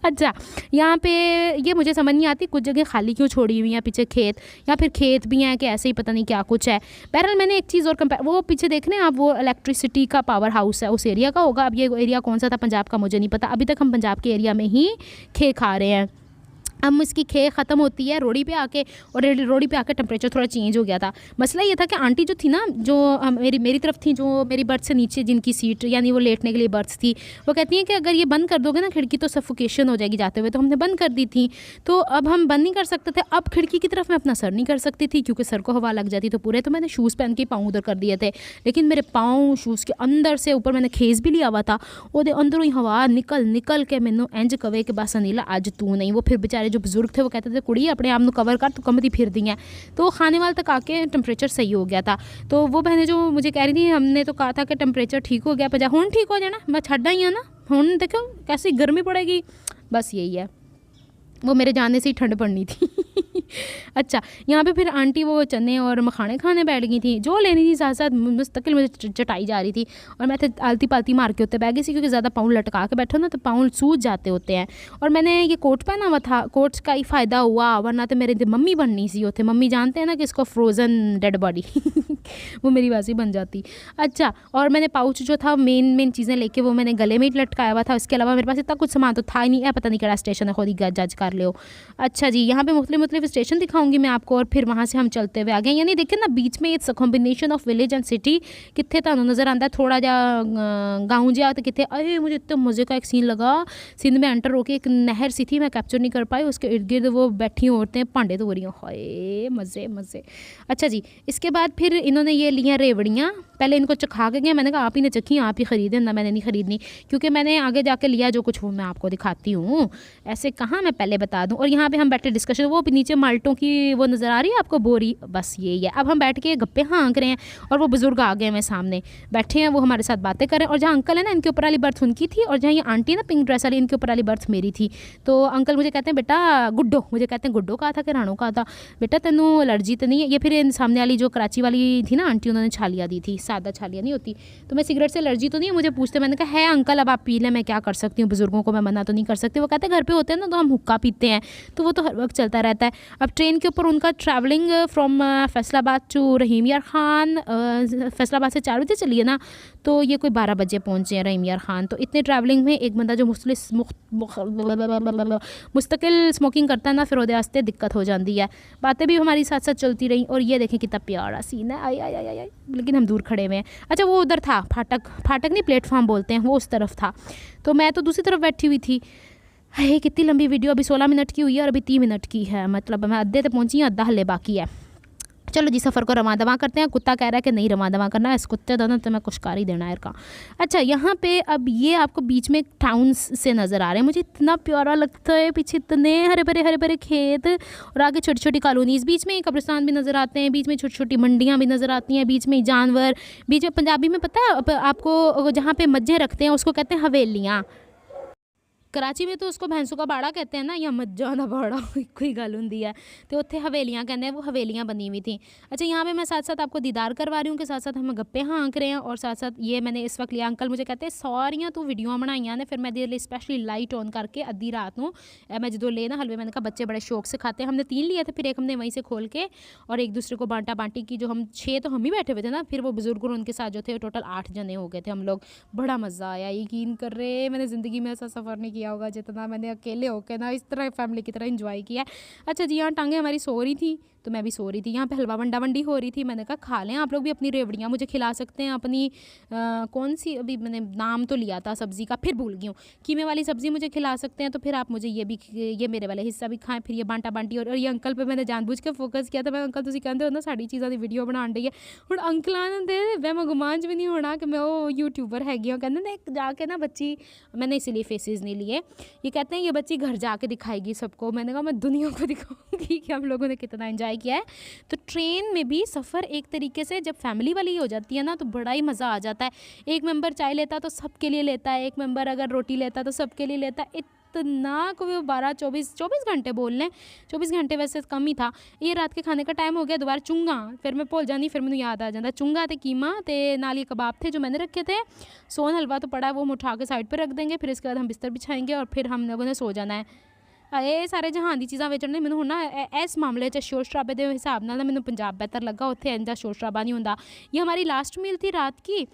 अच्छा, यहाँ पे ये मुझे समझ नहीं आती, कुछ जगह खाली क्यों छोड़ी हुई हैं, पीछे खेत, या फिर खेत भी हैं कि ऐसे ही पता नहीं क्या कुछ है। बहरहाल मैंने एक चीज़ और वो पीछे देख रहे हैं आप, वो इलेक्ट्रिसिटी का पावर हाउस है, उस एरिया का होगा। अब ये एरिया कौन सा था पंजाब का मुझे नहीं पता, अभी तक हम पंजाब के एरिया में ही खे खा रहे हैं। अब इसकी खे ख़त्म होती है रोड़ी पे आके, और रोड़ी पे आके टेम्परेचर थोड़ा चेंज हो गया था। मसला ये था कि आंटी जो थी ना, जो मेरी तरफ थी, जो मेरी बर्थ से नीचे जिनकी सीट यानी वो लेटने के लिए बर्थ थी, वो कहती हैं कि अगर ये बंद कर दोगे ना खिड़की तो सफोकेशन हो जाएगी जाते हुए। तो हमने बंद कर दी थी, तो अब हम बंद नहीं कर सकते थे। अब खिड़की की तरफ मैं अपना सर नहीं कर सकती थी क्योंकि सर को हवा लग जाती तो पूरे। तो मैंने शूज़ पहन के पाँव उधर कर दिए थे, लेकिन मेरे पाँव शूज़ के अंदर से ऊपर मैंने खेस भी लिया हुआ था, वो अंदरों ही हवा निकल के मैनू इंज कवे कि बस अनिला अज तू नहीं। वो फिर बेचारे जो बुजुर्ग थे वो कहते थे कुड़ी अपने आप को कवर कर, तो कमती फिर दी हैं। तो खाने वाले तक आके टेम्परेचर सही हो गया था। तो वो बहनें जो मुझे कह रही थी, हमने तो कहा था कि टेम्परेचर ठीक हो गया, पर हुण ठीक हो जाना, मैं छड्डा ही है ना, हुण देखो कैसी गर्मी पड़ेगी, बस यही है। वो मेरे जाने से ही ठंड पड़नी थी। अच्छा, यहाँ पे फिर आंटी वो चने और मखाने खाने बैठ गई थी, जो लेनी थी साथ साथ मुस्तकिल मुझे चटाई जा रही थी। और मैं आलती पालती मार के होते बैठ गई थी, क्योंकि ज़्यादा पाँव लटका के बैठो ना तो पाँव सूज जाते होते हैं। और मैंने ये कोट पहना हुआ था, कोट का ही फ़ायदा हुआ, वरना तो मेरे मम्मी बननी सी होते। मम्मी जानते हैं ना कि इसको फ्रोज़न डेड बॉडी वो मेरी वैसे ही बन जाती। अच्छा, और मैंने पाउच जो था मेन चीज़ें लेके वो मैंने गले में ही लटकाया हुआ था। उसके अलावा मेरे पास इतना कुछ सामान तो था ही नहीं है, पता नहीं क्या स्टेशन है, खुद ही जज कर लो। अच्छा जी, यहाँ पे मुख्तलिफ स्टेशन दिखाऊंगी मैं आपको, और फिर वहाँ से हम चलते हुए आ गए। यानी देखिए ना, बीच में it's a combination of village and city. कितने तुहानू नज़र आता है थोड़ा जा गाँव जा, तो कितने अरे मुझे इतने मज़े का एक सीन लगा। सिंध में एंटर होके एक नहर सी थी, मैं कैप्चर नहीं कर पाई, उसके इर्द गिर्द वो बैठी औरतें भांडे धो रही हैं, हाय मज़े मज़े। अच्छा जी, इसके बाद फिर इन्होंने ये लिया रेवड़ियाँ। पहले इनको चखा के गए, मैंने कहा आप ही ने चखी, आप ही ख़रीदें ना, मैंने नहीं ख़रीदनी, क्योंकि मैंने आगे जाके लिया जो कुछ वो मैं आपको दिखाती हूँ, ऐसे कहाँ मैं पहले बता दूँ। और यहाँ पे हम बैठे डिस्कशन, वो नीचे माल्टों की वो नज़र आ रही है आपको बोरी, बस यही है। अब हम बैठ के गप्पे हाँक रहे हैं, और वो बुज़ुर्ग आ गए हैं सामने बैठे हैं, वो हमारे साथ बातें कर रहे हैं। और जहाँ अंकल है ना, इनके ऊपर वाली बर्थ उनकी थी, और जहाँ ये आंटी है ना पिंक ड्रेस वाली, इनके ऊपर वाली बर्थ मेरी थी। तो अंकल मुझे कहते हैं बेटा गुड्डो, मुझे कहते हैं गुड्डो कहा था कि राणो कहा था, बेटा तेनू एलर्जी तो नहीं है। ये फिर सामने वाली जो कराची वाली थी ना आंटी, उन्होंने छालियाँ दी थी, सादा छालियाँ नहीं होती, तो मैं सिगरेट से एलर्जी तो नहीं है मुझे पूछते। मैंने कहा है अंकल, अब आप पी लें, मैं क्या कर सकती हूँ, बुजुर्गों को मैं मना तो नहीं कर सकती। वो कहते हैं घर पे होते हैं ना तो हम हुक्का पीते हैं, तो वो तो हर वक्त चलता रहता है। अब ट्रेन के ऊपर उनका ट्रैवलिंग फ्रॉम फैसलाबाद टू रहीम यार ख़ान, फैसलाबाद से 4 बजे चलिए ना, तो ये कोई 12 बजे पहुँचे हैं रहीम यार ख़ान। तो इतने ट्रैवलिंग में एक बंदा जो मुस्तकिल स्मोकिंग करता है ना, फिर वो वास्ते दिक्कत हो जाती है। बातें भी हमारी साथ साथ चलती रही, और ये देखें कितना प्यारा सीन है, आई आई आई आई, लेकिन हम दूर खड़े हुए हैं। अच्छा, वो उधर था फाटक नहीं, प्लेटफॉर्म बोलते हैं, वो उस तरफ था, तो मैं तो दूसरी तरफ बैठी हुई थी। है कितनी लंबी वीडियो, अभी 16 मिनट की हुई है और अभी 3 मिनट की है, मतलब मैं अद्धे तक पहुंची हूँ, अद्धा हले बाकी है। चलो जी, सफ़र को रमा दवा करते हैं। कुत्ता कह रहा है कि नहीं रमा दवा करना है, इस कुत्ते दोनों तो मैं कुछ कर ही देना है का। अच्छा, यहाँ पे अब ये आपको बीच में टाउन्स से नज़र आ रहे हैं, मुझे इतना प्यारा लगता है, पीछे इतने हरे भरे खेत, और आगे छोटी छोटी कॉलोनीज़, बीच में कब्रिस्तान भी नज़र आते हैं, बीच में छोटी छोटी मंडियाँ भी नज़र आती हैं, बीच में जानवर, बीच में पंजाबी में पता है आपको जहाँ पे मज्जें रखते हैं उसको कहते हैं हवेलियाँ। कराची में तो उसको भैंसों का बाड़ा कहते हैं ना, या मज्जां दा बाड़ा कोई गल होंदी है, तो उत्थे हवेलियाँ कहते हैं, वो हवेलियाँ बनी हुई थी। अच्छा, यहाँ पे मैं साथ साथ आपको दीदार करवा रही हूँ कि साथ साथ हम गप्पे हाँक रहे हैं, और साथ साथ ये मैंने इस वक्त लिया। अंकल मुझे कहते हैं सारियाँ तू वीडियो बनाइया ने, फिर मैं दे स्पेशली लाइट ऑन करके अद्धी रात को मैं जो ले ना हलवे, मैंने कहा बच्चे बड़े शौक से खाते हैं, हमने 3 लिए थे, फिर एक हमने वहीं से खोल के और एक दूसरे को बांटा बांटी की, जो हम 6 तो हम ही बैठे हुए थे ना, फिर वो बुजुर्ग और उनके साथ जो थे टोटल 8 जने हो गए थे हम लोग। बड़ा मज़ा आया, यकीन कर रहे मैंने ज़िंदगी में ऐसा सफ़र नहीं किया होगा जितना मैंने अकेले होकर ना इस तरह फैमिली की तरह एंजॉय किया है। अच्छा जी, यहाँ टांगे हमारी सो रही थी तो मैं भी सो रही थी। यहाँ पे हलवा वंडा वंडी हो रही थी, मैंने कहा खा लें आप लोग भी, अपनी रेवड़ियाँ मुझे खिला सकते हैं। अपनी कौन सी अभी मैंने नाम तो लिया था सब्ज़ी का, फिर भूल गई हूँ, कीमे वाली सब्ज़ी मुझे खिला सकते हैं, तो फिर आप मुझे ये मेरे वाले हिस्सा भी खाएँ। फिर ये बांटा बांटी, और ये अंकल पर मैंने जानबूझ के फोकस किया था। मैं अंकल तुम कहते हो ना साड़ी चीज़ों की वीडियो बना रही है, हूँ अंकलों ने मैं गुमान भी नहीं होना कि मैं वो यूट्यूबर हैगी हूँ। कहते ना जाके ना बच्ची, मैंने इसीलिए फेसेस नहीं लिए, ये कहते हैं ये बच्ची घर जाके दिखाएगी सबको। मैंने कहा मैं दुनिया को दिखाऊंगी कि हम लोगों ने कितना एंजॉय किया है। तो ट्रेन में भी सफ़र एक तरीके से जब फैमिली वाली हो जाती है ना तो बड़ा ही मज़ा आ जाता है। एक मेंबर चाय लेता तो सबके लिए लेता है, एक मेंबर अगर रोटी लेता तो सबके लिए लेता है। इतना कोई 12-24 घंटे बोल लें, 24 घंटे वैसे कम ही था। ये रात के खाने का टाइम हो गया, दोबारा चुंगा, फिर मैं भूल जानी, फिर मैंने याद आ जाता चुंगा तो कीमा तो नाल ये कबाब थे जो मैंने रखे थे। सोन हलवा तो पड़ा है, वो हम उठा के साइड पर रख देंगे, फिर इसके बाद हम बिस्तर बिछाएंगे और फिर हम लोगों ने सो जाना है। ये सारे जहान की चीज़ां वेचने मैंने हुण ना इस मामले च शोर शराबे के हिसाब नाल मैंने पंजाब बेहतर लगा, उत्थे इंदा शोर शराबा नहीं होंदा। ये हमारी लास्ट मील थी रात की,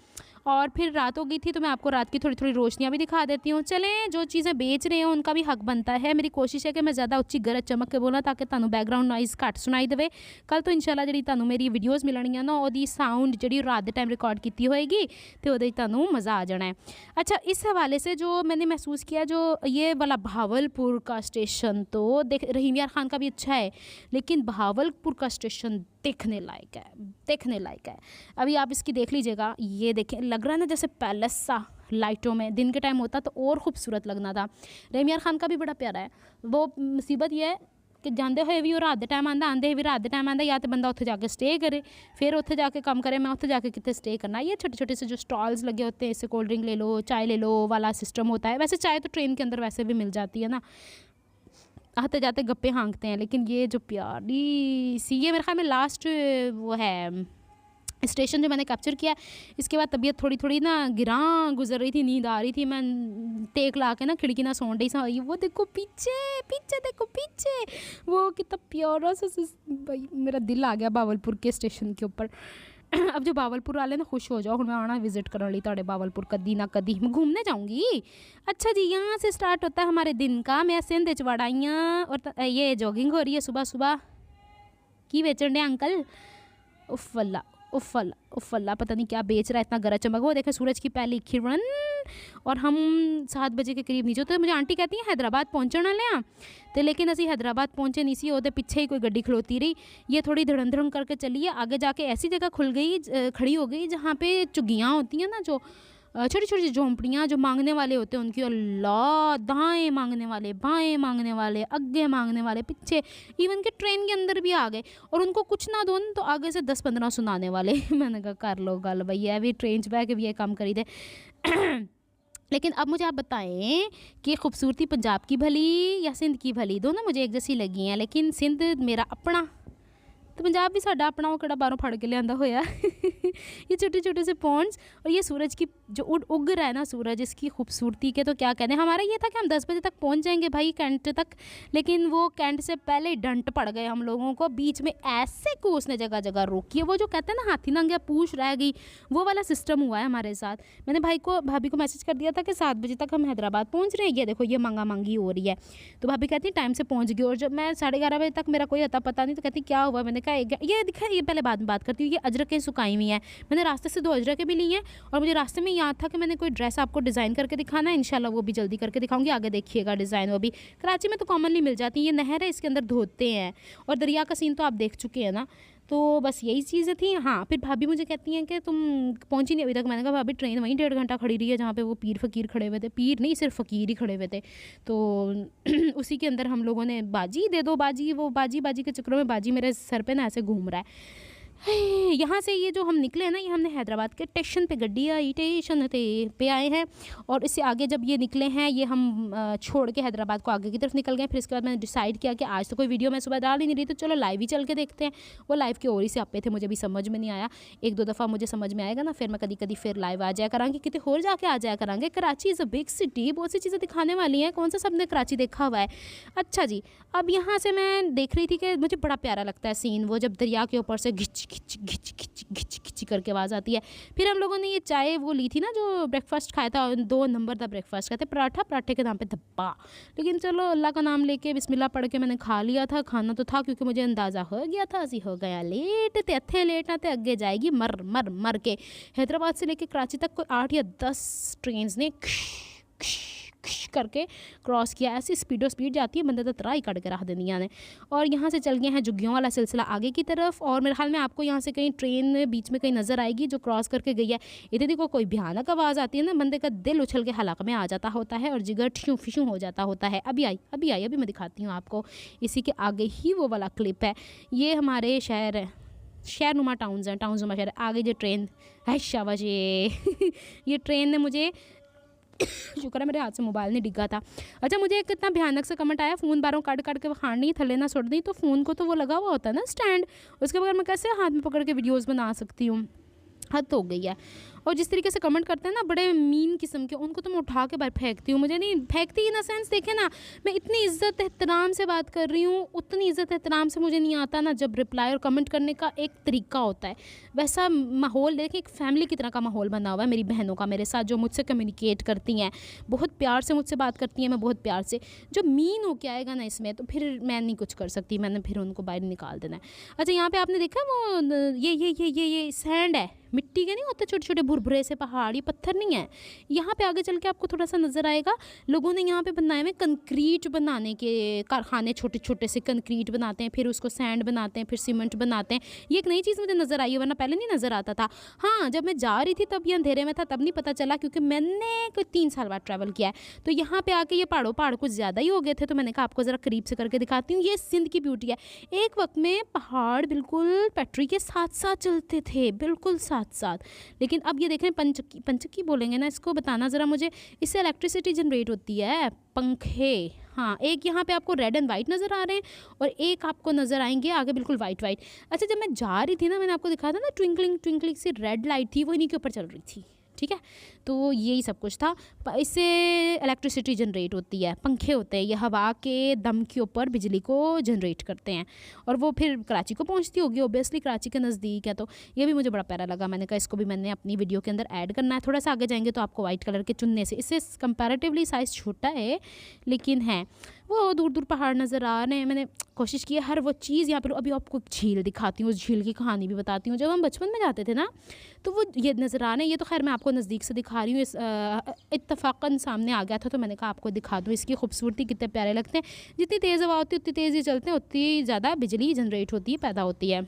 और फिर रात हो गई थी तो मैं आपको रात की थोड़ी थोड़ी रोशनियाँ भी दिखा देती हूँ। चलें, जो चीज़ें बेच रहे हैं उनका भी हक बनता है। मेरी कोशिश है कि मैं ज़्यादा उच्ची गरज चमक के बोला ताकि तुहानू बैकग्राउंड नॉइज़ घट सुनाई देवे। कल तो इंशाल्लाह जी तुहानू मेरी वीडियोज़ मिलनियां ना, वो साउंड जी रात के टाइम रिकॉर्ड की होएगी तो वो तुहानू मज़ा आ जाना है। अच्छा, इस हवाले से जो मैंने महसूस किया, जो ये वाला भावलपुर का स्टेशन तो देख रहीम यार ख़ान का भी अच्छा है, लेकिन भावलपुर का स्टेशन देखने लायक है, देखने लायक है। अभी आप इसकी देख लीजिएगा, ये देखें, लग रहा है ना जैसे पैलेस सा लाइटों में। दिन के टाइम होता तो और खूबसूरत लगना था। रहीम यार ख़ान का भी बड़ा प्यारा है। वो मुसीबत ये है कि जाते हुए भी वो रात के टाइम आंदा, आंदे भी रात के टाइम आंदा, या तो बंदा उत्थे जाके स्टे करे, फिर उत्थे जाके काम करे। मैं उत्थे जाके कितने स्टे करना। ये छोटे छोटे से जो स्टॉल्स लगे होते हैं, इससे कोल्ड ड्रिंक ले लो, चाय ले लो वाला सिस्टम होता है। वैसे चाय तो ट्रेन के अंदर वैसे भी मिल जाती है ना। आते जाते गप्पे हाँकते हैं। लेकिन ये जो प्यारी सी, ये मेरे ख्याल में लास्ट वो है स्टेशन जो मैंने कैप्चर किया। इसके बाद तबीयत थोड़ी थोड़ी ना गिरा गुजर रही थी, नींद आ रही थी, मैं टेक ला के ना खिड़की ना सौंड रही सा। वो देखो पीछे पीछे, देखो पीछे वो कितना प्यारा सा। भाई मेरा दिल आ गया बावलपुर के स्टेशन के ऊपर। अब जो बावलपुर वाले ना खुश हो जाओ, मैं आना विजिट करने ली ताड़े बावलपुर कदी ना कदी मैं घूमने जाऊँगी। अच्छा जी, यहाँ से स्टार्ट होता है हमारे दिन का। मैं सिंध चवाड़ाइयाँ और ये जॉगिंग हो रही है सुबह सुबह। की बेचन डे अंकल? उफ़ल्ला उफ़ल्ला उफ़ल्ला, पता नहीं क्या बेच रहा है, इतना गरज चमक। वो देखे सूरज की पहली किरण। और हम 7 बजे के करीब नीचे। तो मुझे आंटी कहती हैं हैदराबाद पहुँचने वाले हैं तो, लेकिन असी हैदराबाद पहुँचे नहीं सी। वो पिछे ही कोई गड्डी खलोती रही। ये थोड़ी धड़न धड़न करके चली है। आगे जाके ऐसी जगह खुल गई, खड़ी हो गई जहाँ पे चुग्गियाँ होती हैं ना, जो छोटी छोटी झोंपड़ियाँ, जो मांगने वाले होते हैं उनकी। अल्लाह, दाएं मांगने वाले, बाएं मांगने वाले, आगे मांगने वाले, पीछे, इवन के ट्रेन के अंदर भी आ गए। और उनको कुछ ना दो तो आगे से 10-15 सुनाने वाले। मैंने कहा कर लो गल भैया, भी ट्रेन च बह के भी ये काम करी दे। लेकिन अब मुझे आप बताएं कि खूबसूरती पंजाब की भली या सिंध की भली? दोनों मुझे एक जैसी लगी हैं, लेकिन सिंध मेरा अपना तो पंजाब भी साडा अपना, वो कड़ा बारों फड़ के लिया होया। ये छोटे छोटे से पॉन्ड्स और ये सूरज की जो उग रहा है ना सूरज, इसकी खूबसूरती के तो क्या कहने। हमारा ये था कि हम 10 बजे तक पहुंच जाएंगे भाई कैंट तक, लेकिन वो कैंट से पहले ही डंट पड़ गए हम लोगों को। बीच में ऐसे को उसने जगह जगह रोकी है। वो जो कहते हैं ना हाथी नंगे पूछ रह गई, वो वाला सिस्टम हुआ है हमारे साथ। मैंने भाभी को मैसेज कर दिया था कि 7 बजे तक हम हैदराबाद पहुँच रहे हैं। ये देखो ये मांगा मांगी हो रही है। तो भाभी कहती है टाइम से पहुँच गई। और जब मैं 11:30 बजे तक मेरा कोई अता पता नहीं, तो कहती क्या हुआ? मैंने कहा ये दिखा, ये पहले बाद में बात करती हूँ। ये अजरकें सुखाई हुई हैं, मैंने रास्ते से 2 अजरकें भी ली हैं। और मुझे रास्ते में याद था कि मैंने कोई ड्रेस आपको डिज़ाइन करके दिखाना है, इंशाल्लाह वो भी जल्दी करके दिखाऊंगी। आगे देखिएगा डिज़ाइन। वो भी कराची में तो कॉमनली मिल जाती है। ये नहर है, इसके अंदर धोते हैं। और दरिया का सीन तो आप देख चुके हैं ना। तो बस यही चीज़ें थी। हाँ, फिर भाभी मुझे कहती हैं कि तुम पहुंची नहीं अभी तक। मैंने कहा भाभी ट्रेन वहीं 1.5 घंटा खड़ी रही है, जहाँ पे वो पीर फ़कीर खड़े हुए थे। पीर नहीं, सिर्फ फ़कीर ही खड़े हुए थे। तो उसी के अंदर हम लोगों ने बाजी दे दो बाजी, वो बाजी बाजी के चक्करों में बाजी मेरे सर पे ना ऐसे घूम रहा है। यहाँ से ये जो हम निकले हैं ना, ये हमने हैदराबाद के स्टेशन पे गड्डी आई, स्टेशन पे आए हैं। और इससे आगे जब ये निकले हैं, ये हम छोड़ के हैदराबाद को आगे की तरफ निकल गए। फिर इसके बाद मैंने डिसाइड किया कि आज तो कोई वीडियो मैं सुबह डाल ही नहीं रही, तो चलो लाइव ही चल के देखते हैं। वो लाइव के और ही से आपे थे, मुझे भी समझ में नहीं आया। 1-2 दफ़ा मुझे समझ में आएगा ना, फिर मैं कभी कभी फिर लाइव आ जाया करांगे, कितने और जाके आ जाया करांगे। Karachi is a big city, बहुत सी चीज़ें दिखाने वाली हैं। कौन सा सबने कराची देखा हुआ है? अच्छा जी, अब यहाँ से मैं देख रही थी कि मुझे बड़ा प्यारा लगता है सीन, वो जब दरिया के ऊपर से घिच घिच घिच घिच घिच घिच करके आवाज़ आती है। फिर हम लोगों ने ये चाय वो ली थी ना, जो ब्रेकफास्ट खाया था, 2 नंबर का ब्रेकफास्ट खाते, पराठे के नाम पे धब्बा। लेकिन चलो अल्लाह का नाम लेके बिस्मिल्लाह पढ़ के मैंने खा लिया था। खाना तो था, क्योंकि मुझे अंदाज़ा हो गया था असी हो गया लेट, ते अथे लेट ना ते अगे जाएगी मर मर मर के। हैदराबाद से लेके कराची तक कोई 8 या 10 ट्रेन ने करके क्रॉस किया। ऐसी स्पीड जाती है, बंदे तो तरा ही कट के रख देनिया ने। और यहाँ से चल गए हैं जुग्गियों वाला सिलसिला आगे की तरफ। और मेरे ख्याल में आपको यहाँ से कहीं ट्रेन बीच में कहीं नज़र आएगी जो क्रॉस करके गई है। इतनी देखो कोई भयानक आवाज़ आती है ना, बंदे का दिल उछल के हलक में आ जाता होता है और जिगर ठिशू फिशू हो जाता होता है। अभी आई अभी मैं दिखाती हूँ आपको। इसी के आगे ही वो वाला क्लिप है। ये हमारे शहर नुमा टाउन्स हैं, टाउन्स नुमा शहर। आगे जो ट्रेन है शाबाश, ये ट्रेन ने मुझे शुक्र है मेरे हाथ से मोबाइल नहीं डिग्गा था। अच्छा, मुझे एक इतना भयानक से कमेंट आया, फ़ोन बारों काट के खानी थले ना सुट दी। तो फ़ोन को तो वो लगा हुआ होता है ना स्टैंड, उसके बगैर मैं कैसे हाथ में पकड़ के वीडियोस बना सकती हूँ? हद हो गई है। और जिस तरीके से कमेंट करते हैं ना बड़े मीन किस्म के, उनको तो मैं उठा के बाहर फेंकती हूँ। मुझे नहीं फेंकती इन द सेंस, देखे ना, मैं इतनी इज़्ज़त एहतराम से बात कर रही हूँ, उतनी इज़्ज़त एहतराम से मुझे नहीं आता ना जब रिप्लाई और कमेंट करने का एक तरीका होता है। वैसा माहौल देखें, एक फ़ैमिली की तरह का माहौल बना हुआ है मेरी बहनों का मेरे साथ, जो मुझसे कम्युनिकेट करती हैं, बहुत प्यार से मुझसे बात करती हैं, मैं बहुत प्यार से। जो मीन हो के आएगा ना इसमें, तो फिर मैं नहीं कुछ कर सकती, मैंने फिर उनको बाहर निकाल देना है। अच्छा, यहाँ पर आपने देखा वो ये सैंड है, मिट्टी के नहीं होते छोटे छोटे भुरभुरे से पहाड़, ये पत्थर नहीं है। यहाँ पे आगे चल के आपको थोड़ा सा नज़र आएगा, लोगों ने यहाँ पे बनाए हुए कंक्रीट बनाने के कारखाने, छोटे छोटे से कंक्रीट बनाते हैं, फिर उसको सैंड बनाते हैं, फिर सीमेंट बनाते हैं। ये एक नई चीज़ मुझे नज़र आई है, वरना पहले नहीं नज़र आता था। हाँ, जब मैं जा रही थी तब ये अंधेरे में था, तब नहीं पता चला, क्योंकि मैंने कोई 3 साल बाद ट्रैवल किया है। तो यहाँ पर आके ये पहाड़ कुछ ज़्यादा ही हो गए थे, तो मैंने कहा आपको ज़रा करीब से करके दिखाती हूँ। ये सिंध की ब्यूटी है। एक वक्त में पहाड़ बिल्कुल पटरी के साथ साथ चलते थे, बिल्कुल साथ साथ। लेकिन अब ये देखें, पंचक्की बोलेंगे ना इसको, बताना ज़रा मुझे। इससे इलेक्ट्रिसिटी जनरेट होती है, पंखे, हाँ, एक यहाँ पे आपको रेड एंड वाइट नज़र आ रहे हैं और एक आपको नज़र आएंगे आगे बिल्कुल वाइट वाइट। अच्छा, जब मैं जा रही थी ना, मैंने आपको दिखाया था ना ट्विंकलिंग ट्विंकलिंग सी रेड लाइट थी, वो इन्हीं के ऊपर चल रही थी। ठीक है, तो यही सब कुछ था। इससे इलेक्ट्रिसिटी जनरेट होती है, पंखे होते हैं, ये हवा के दम के ऊपर बिजली को जनरेट करते हैं और वो फिर कराची को पहुंचती होगी, ओबियसली कराची के नज़दीक है। तो ये भी मुझे बड़ा प्यारा लगा, मैंने कहा इसको भी मैंने अपनी वीडियो के अंदर ऐड करना है। थोड़ा सा आगे जाएंगे तो आपको वाइट कलर के चुनने से, इससे कंपैरेटिवली साइज़ छोटा है लेकिन है, वो दूर दूर पहाड़ नज़र आ रहे हैं। मैंने कोशिश की है हर वो चीज़ यहाँ पर। अभी आपको एक झील दिखाती हूँ, उस झील की कहानी भी बताती हूँ। जब हम बचपन में जाते थे ना तो वो ये नज़र आ रहे हैं, ये तो खैर मैं आपको नज़दीक से दिखा रही हूँ, इत्तफ़ाक़न सामने आ गया था तो मैंने कहा आपको दिखा दूँ। इसकी खूबसूरती कितने प्यारे लगते हैं, जितनी तेज़ हवा होती है उतनी तेज़ ही चलते हैं, उतनी ज़्यादा बिजली जनरेट होती है, पैदा होती है।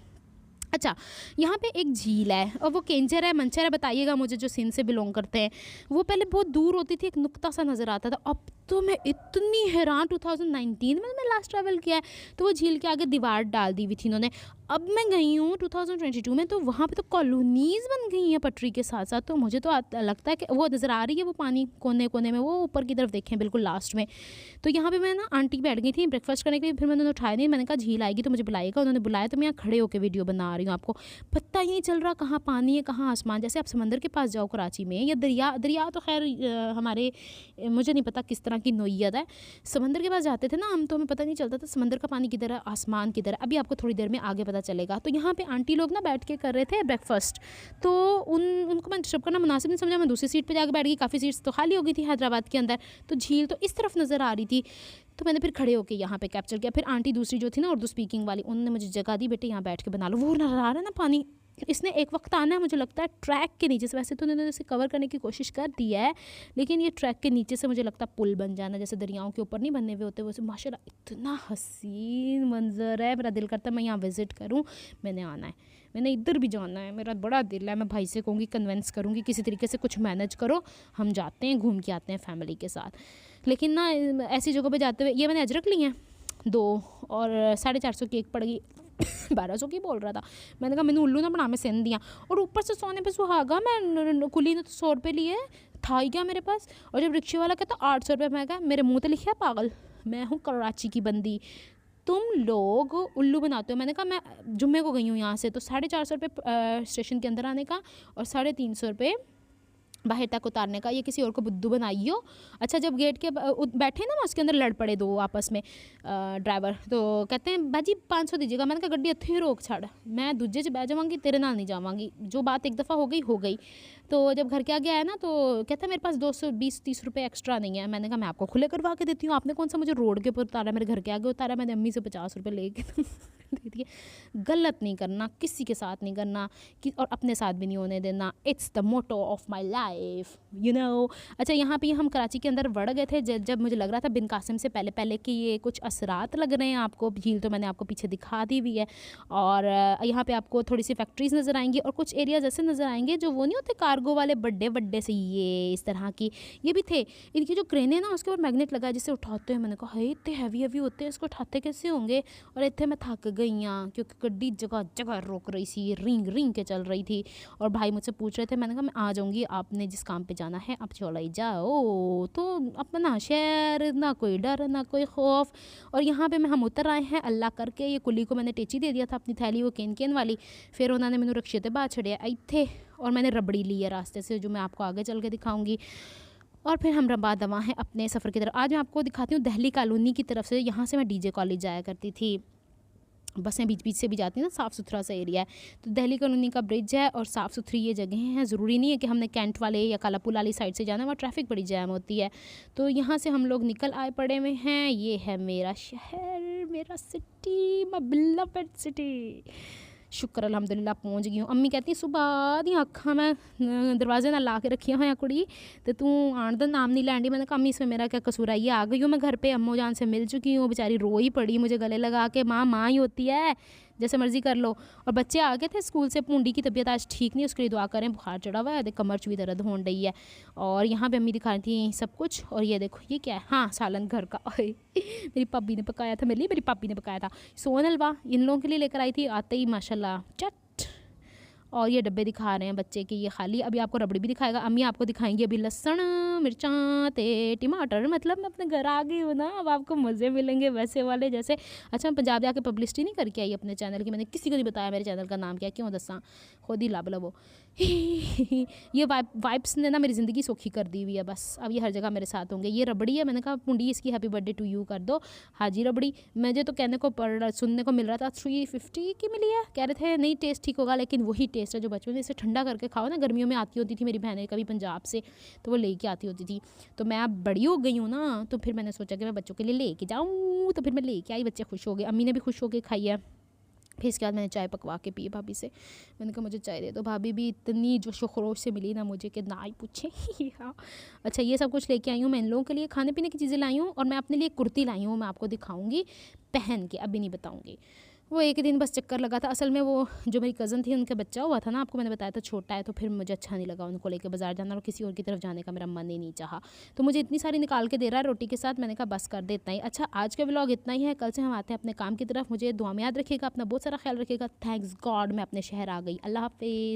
अच्छा, यहाँ पे एक झील है और वो केंचर है मंचर है, बताइएगा मुझे, जो सिंध से बिलोंग करते हैं। वो पहले बहुत दूर होती थी, एक नुक्ता सा नज़र आता था। अब तो मैं इतनी हैरान, 2019 में मैं लास्ट ट्रैवल किया है तो वो झील के आगे दीवार डाल दी हुई थी इन्होंने। अब मैं गई हूँ 2022 में तो वहाँ पे तो कॉलोनीज़ बन गई हैं पटरी के साथ साथ। तो मुझे तो लगता है कि वो नज़र आ रही है वो पानी कोने कोने में, वो ऊपर की तरफ देखें बिल्कुल लास्ट में। तो यहाँ पे मैं ना आंटी बैठ गई थी ब्रेकफास्ट करने के लिए, फिर मैंने उठाया नहीं, मैंने कहा झील आएगी तो मुझे बुलाएगा। उन्होंने बुलाया तो मैं यहाँ खड़े होकर वीडियो बना रही हूँ। आपको पता ही नहीं चल रहा कहाँ पानी है कहाँ आसमान। जैसे आप समंदर के पास जाओ कराची में, या दरिया तो खैर हमारे मुझे नहीं पता किस तरह की नोयत है, समंदर के पास जाते थे ना हम तो हमें पता नहीं चलता था समंदर का पानी किधर है आसमान किधर है। अभी आपको थोड़ी देर में आगे पता चलेगा। तो यहाँ पे आंटी लोग ना बैठ के कर रहे थे ब्रेकफास्ट, तो उनको मैं डिस्टर्ब करना मुनासिब नहीं समझा, मैं दूसरी सीट पे जाकर बैठ गई। काफ़ी सीट्स तो खाली हो गई थी हैदराबाद के अंदर, तो झील तो इस तरफ नज़र आ रही थी। तो मैंने फिर खड़े होकर यहाँ पे कैप्चर किया। फिर आंटी दूसरी जो थी ना उर्दू स्पीकिंग वाली, उन्होंने मुझे जगह दी, बेटे यहाँ बैठ के बना लो। वो नज़र आ रहा है ना पानी, इसने एक वक्त आना है मुझे लगता है ट्रैक के नीचे से। वैसे तो उन्होंने इसे कवर करने की कोशिश कर दी है, लेकिन ये ट्रैक के नीचे से मुझे लगता है पुल बन जाना, जैसे दरियाओं के ऊपर नहीं बनने हुए होते वैसे। माशाल्लाह इतना हसीन मंजर है, मेरा दिल करता है मैं यहाँ विज़िट करूँ। मैंने आना है, मैंने इधर भी जाना है, मेरा बड़ा दिल है। मैं भाई से कहूँगी, कन्वेंस करूँगी किसी तरीके से कुछ मैनेज करो, हम जाते हैं घूम के आते हैं फैमिली के साथ। लेकिन ना ऐसी जगहों पर जाते हुए, ये मैंने अजरक ली हैं 2 और 450 की एक पड़ गई 1200 की बोल रहा था। मैंने कहा मैंने उल्लू ना बना, मैं सेंध दिया। और ऊपर से सोने पे सुहागा, मैं कुली ने तो 100 रुपये लिए, था ही क्या मेरे पास। और जब रिक्शे वाला कहता 800 रुपये, मैं कहा मेरे मुँह तो लिखा पागल, मैं हूँ कराची की बंदी, तुम लोग उल्लू बनाते हो। मैंने कहा मैं जुम्मे को गई हूँ यहाँ से, तो 450 रुपये स्टेशन के अंदर आने का और 350 रुपये बाहर तक उतारने का। ये किसी और को बुद्धू बनाई हो। अच्छा, जब गेट के बैठे ना, उसके अंदर लड़ पड़े 2 आपस में ड्राइवर, तो कहते हैं बाजी 500 दीजिएगा। मैंने कहा गड्डी इत्थे रोक छड़, मैं दूजे च बह जावांगी, तेरे नाल नहीं जावांगी। जो बात एक दफ़ा हो गई। तो जब घर के आगे आया ना तो कहता है मेरे पास 220-30 रुपये एक्स्ट्रा नहीं है। मैंने कहा मैं आपको खुले करवा के देती हूँ, आपने कौन सा मुझे रोड के ऊपर उतारा, मेरे घर के आगे उतारा। मैंने अम्मी से 50 रुपये लेके दे दिए। गलत नहीं करना, किसी के साथ नहीं करना और अपने साथ भी नहीं होने देना। It's the motto of my life, you know. अच्छा, यहाँ पे हम कराची के अंदर बढ़ गए थे जब मुझे लग रहा था बिन कासिम से पहले कि ये कुछ असरात लग रहे हैं आपको। झील तो मैंने आपको पीछे दिखा दी हुई है, और यहाँ पे आपको थोड़ी सी फैक्ट्रीज़ नज़र आएंगी और कुछ एरियाज ऐसे नज़र आएंगे जो वो नहीं होते कार्गो वाले बड़े से, ये इस तरह की ये भी थे। इनकी जो क्रेन है ना उसके ऊपर मैग्नेट लगा है जिससे उठाते हैं। मैंने कहा इतने हैवी होते हैं, इसको उठाते कैसे होंगे। और इतने मैं थक गई हाँ, क्योंकि गड्डी जगह रोक रही थी, रिंग के चल रही थी। और भाई मुझसे पूछ रहे थे, मैंने कहा मैं आ जाऊँगी, आपने जिस काम पे जाना है आप चला ही जाओ। तो अपना शहर, ना कोई डर ना कोई खौफ। और यहाँ पे हम उतर आए हैं अल्लाह करके। ये कुली को मैंने टेची दे दिया था अपनी थैली, वो केन वाली। फिर उन्होंने मैंने रक्शे ते बाहर छड़िया इत्थे, और मैंने रबड़ी ली है रास्ते से, जो मैं आपको आगे चल के दिखाऊंगी। और फिर हम रबा दवा हैं अपने सफ़र की तरफ। आज मैं आपको दिखाती हूँ दिल्ली कॉलोनी की तरफ से। यहाँ से मैं डीजे कॉलेज जाया करती थी, बसें बीच से भी जाती हैं ना, साफ़ सुथरा सा एरिया है। तो दिल्ली कॉलोनी का ब्रिज है और साफ़ सुथरी ये जगहें हैं। ज़रूरी नहीं है कि हमने कैंट वाले या कालापुल वाली साइड से जाना है, वहाँ ट्रैफिक बड़ी जैम होती है। तो यहाँ से हम लोग निकल आए पड़े में हैं। ये है मेरा शहर, मेरा सिटी, माय बिलवड सिटी। शुक्र अल्हम्दुलिल्लाह पहुँच गई हूँ। अम्मी कहती है सुबह दी अखा मैं दरवाजे ना ला के रखिया हुई कुड़ी, तो तू आने का नाम नहीं लैंडी। मैंने कहा अम्मी इसमें मेरा क्या कसूर है, ये आ गई हूँ मैं घर पे, अम्मू जान से मिल चुकी हूँ। बेचारी रो ही पड़ी मुझे गले लगा के, माँ ही होती है, जैसे मर्जी कर लो। और बच्चे आ गए थे स्कूल से। पूंडी की तबीयत आज ठीक नहीं, उसके लिए दुआ करें, बुखार चढ़ा हुआ है, कमर च भी दर्द होने रही है। और यहाँ पे अम्मी दिखा रही थी सब कुछ। और ये देखो ये क्या है, हाँ सालन घर का मेरी पापी ने पकाया था, मेरे लिए मेरी पापी ने पकाया था। सोन हलवा इन लोगों के लिए लेकर आई थी, आते ही माशाल्लाह चट। और ये डब्बे दिखा रहे हैं बच्चे के ये खाली। अभी आपको रबड़ी भी दिखाएगा, अम्मी आपको दिखाएंगी अभी लहसुन मिर्चा ते टमाटर। मतलब मैं अपने घर आ गई हूँ ना, अब आपको मज़े मिलेंगे वैसे वाले जैसे। अच्छा मैं पंजाब जाके पब्लिसिटी नहीं करके आई अपने चैनल की, मैंने किसी को नहीं बताया मेरे चैनल का नाम क्या, क्यों दसा, खुद ही लब लवो। ये वाइब्स ने ना मेरी ज़िंदगी सौखी कर दी हुई है बस। अब ये हर जगह मेरे साथ होंगे। ये रबड़ी है, मैंने कहा पुंडी इसकी हैप्पी बर्थडे टू यू कर दो। हाजी रबड़ी मुझे तो कहने को सुनने को मिल रहा था 350 की मिली है, कह रहे थे नहीं टेस्ट ठीक होगा, लेकिन वही टेस्ट है जो बचपन में इसे ठंडा करके खाओ ना। गर्मियों में आती होती थी मेरी बहनें कभी पंजाब से, तो वो लेके आती होती थी। तो मैं अब बड़ी हो गई हूँ ना, तो फिर मैंने सोचा कि मैं बच्चों के लिए लेके जाऊँ, तो फिर मैं लेके आई, बच्चे खुश हो गए, अम्मी ने भी खुश होकर खाई है। फिर इसके बाद मैंने चाय पकवा के पी भाभी से, मैंने कहा मुझे चाय दे दो। भाभी भी इतनी जोशो खरोश से मिली ना मुझे कि ना ही पूछे। हाँ अच्छा, ये सब कुछ लेके आई हूँ मैं इन लोगों के लिए, खाने पीने की चीज़ें लाई हूँ, और मैं अपने लिए कुर्ती लाई हूँ, मैं आपको दिखाऊंगी पहन के, अभी नहीं बताऊंगी। वो एक दिन बस चक्कर लगा था, असल में वो जो मेरी कज़न थी उनका बच्चा हुआ था ना, आपको मैंने बताया था छोटा है, तो फिर मुझे अच्छा नहीं लगा उनको लेके बाज़ार जाना, और किसी और की तरफ जाने का मेरा मन ही नहीं चाहा। तो मुझे इतनी सारी निकाल के दे रहा है रोटी के साथ, मैंने कहा बस कर दे इतना ही। अच्छा आज का व्लॉग इतना ही है, कल से हम आते हैं अपने काम की तरफ। मुझे दुआ में याद रखिएगा, अपना बहुत सारा ख्याल रखिएगा। थैंक्स गॉड मैं अपने शहर आ गई। अल्लाह हाफिज़।